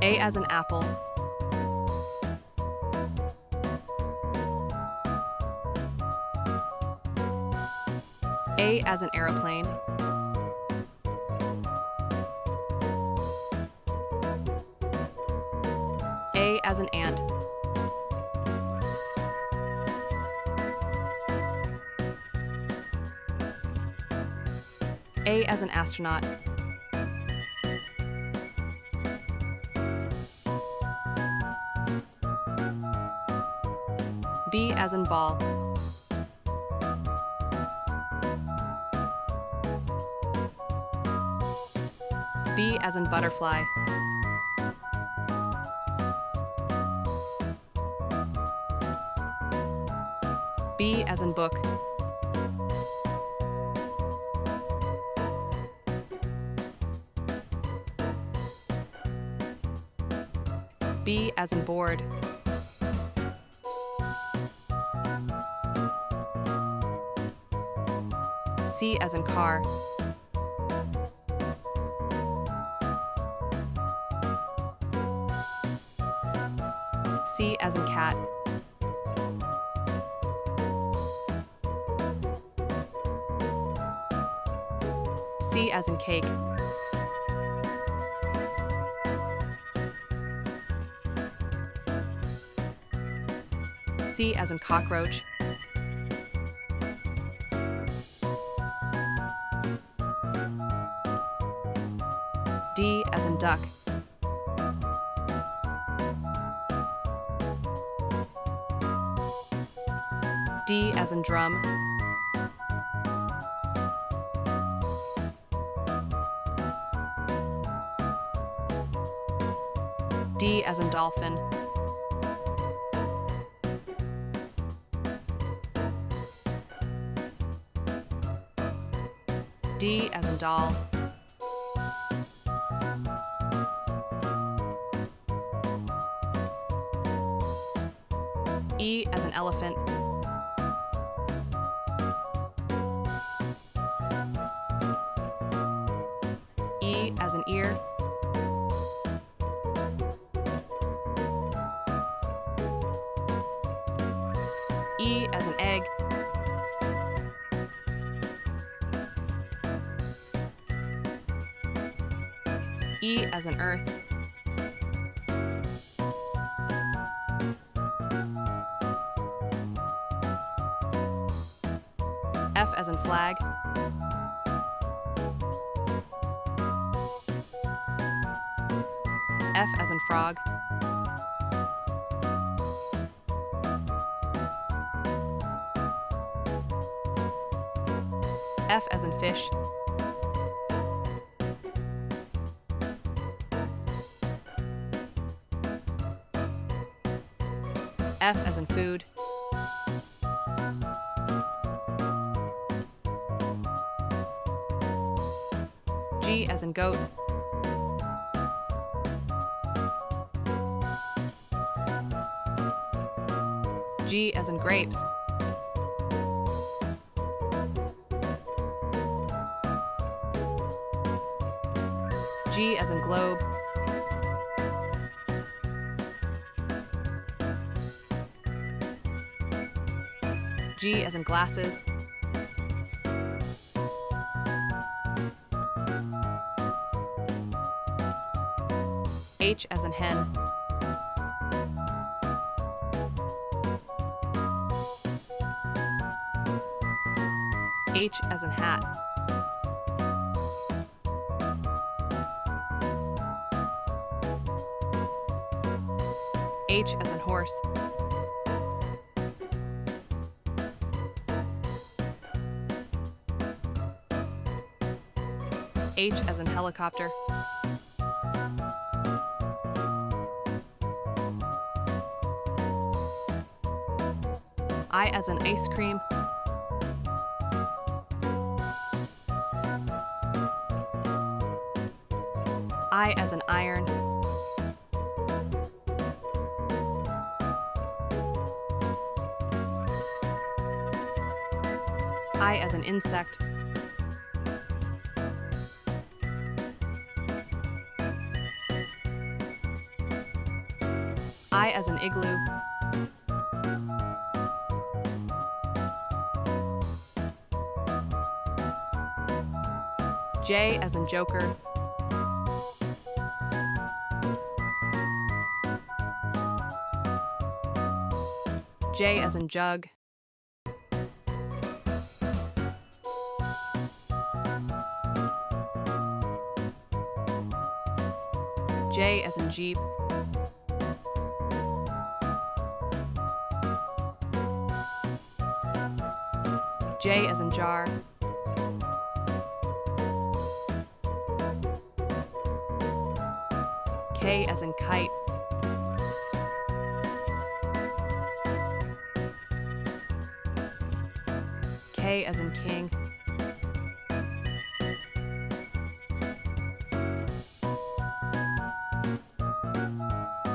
A as in apple. A as in aeroplane. A as in ant. A as in astronaut. B as in ball. B as in butterfly. B as in book. B as in board. C as in car. C as in cat. C as in cake. C as in cockroach. D as in duck. D as in drum. D as in dolphin. D as in doll. E as in elephant. E as in ear. E as in egg. E as in earth. F as in flag. F as in frog. F as in fish. F as in food. G as in goat. G as in grapes. G as in globe. G as in glasses. H as in hen. H as in hat. H as in horse. H as in helicopter. I as in ice cream. I as in iron. I as an insect. I as in igloo. J as in joker. J as in jug. J as in jeep. J as in jar. K as in kite. K as in king.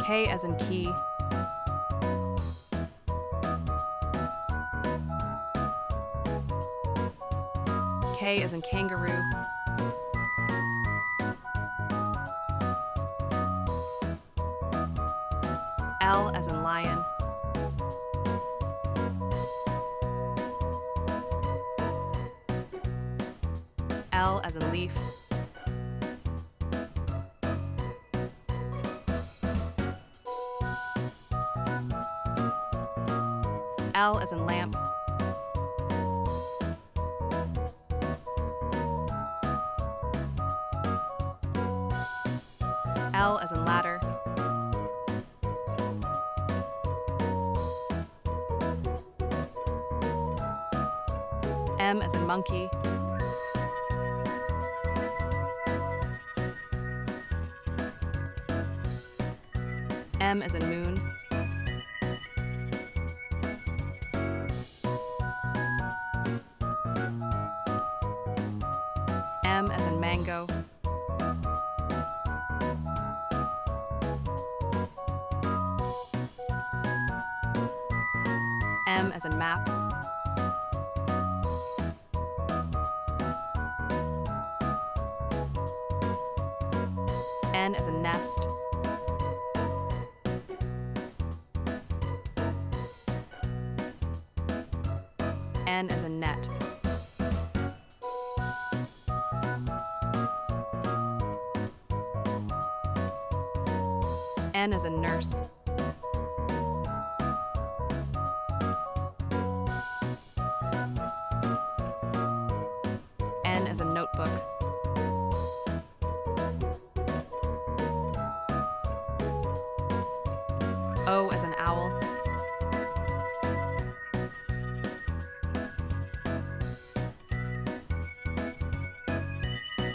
K as in key. K as in kangaroo. L as in lion. L as in leaf. L as in lamp. L as in ladder. M as in monkey. M as in moon. M as in mango. M as in map. N as in nest. N as in net. N as in nurse. N as in notebook. O as in owl.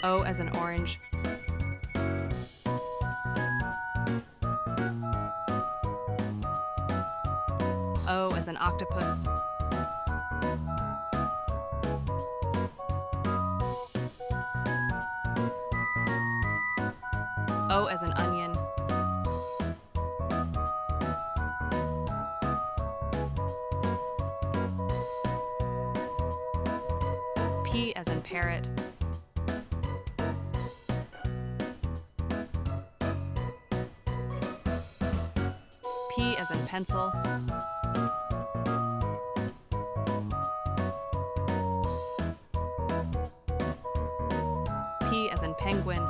O as in orange. O as in octopus. O as in onion. P as in parrot. P as in pencil. P as in penguin.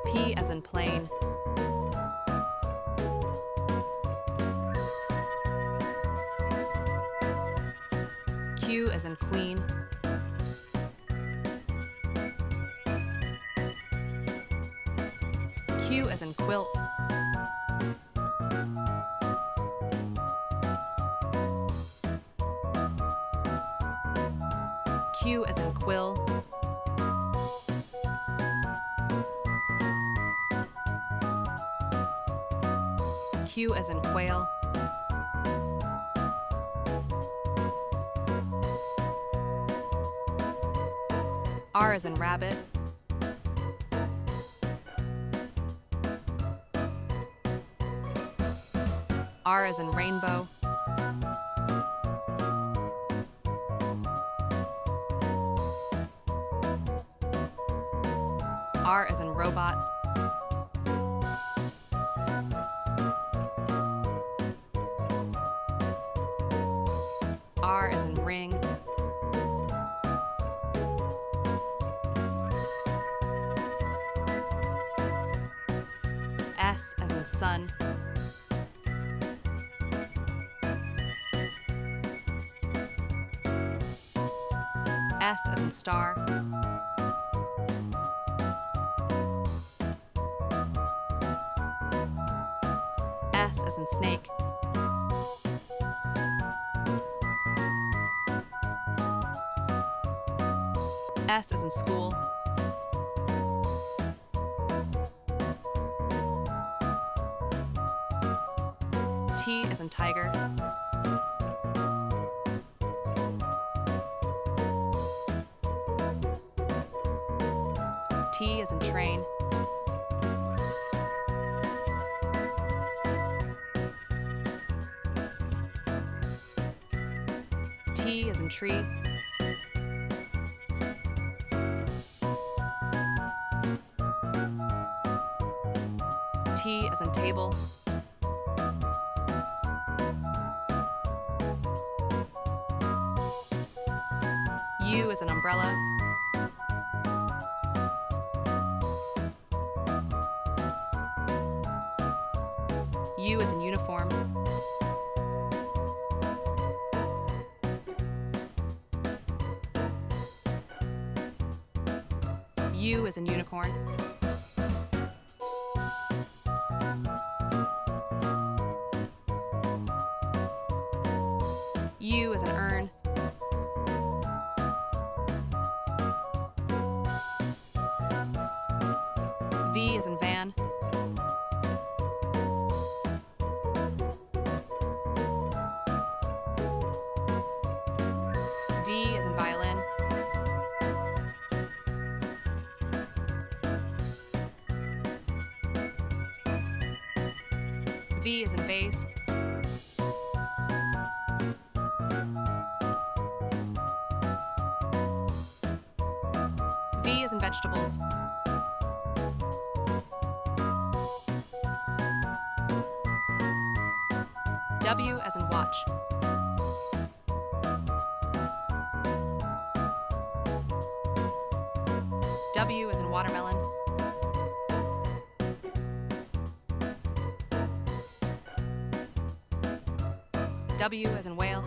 P as in plane. Q as in queen. Q as in quilt. Q as in quill. Q as in quail. R as in rabbit. R as in rainbow. R as in robot. R as in ring. S as in sun. S as in star. S as in snake. S as in school. T as in tiger. T as in train. T as in tree. T as in table. U as in umbrella. U as in uniform. U as in unicorn. U as in urn. V as in van. V as in violin. V as in vase. V as in vegetables. W as in watch. W as in watermelon. W as in whale.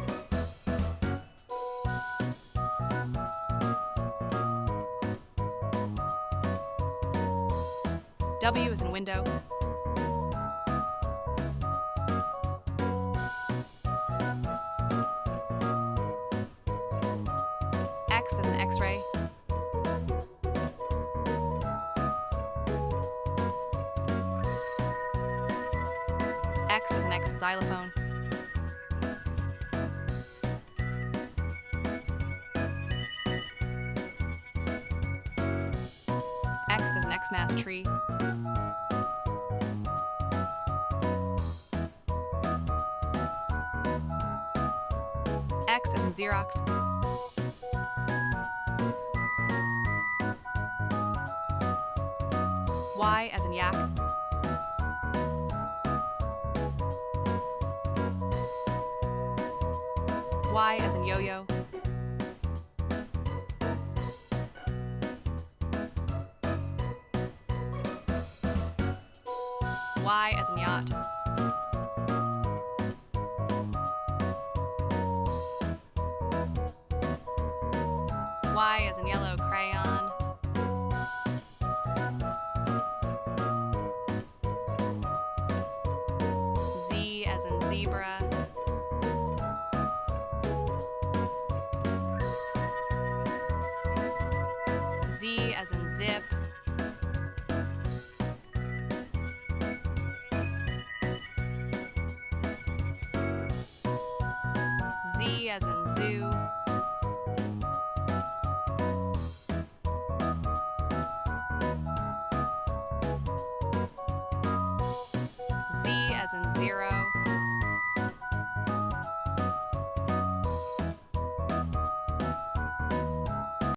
W as in window. X as in X-ray. X as in xylophone. X as an Xmas tree. X as in Xerox. Y as in yak. Y as in yo-yo. Y as in yacht. Y as in yellow crayon. Z as in zebra. Z as in zip. Z as in zoo.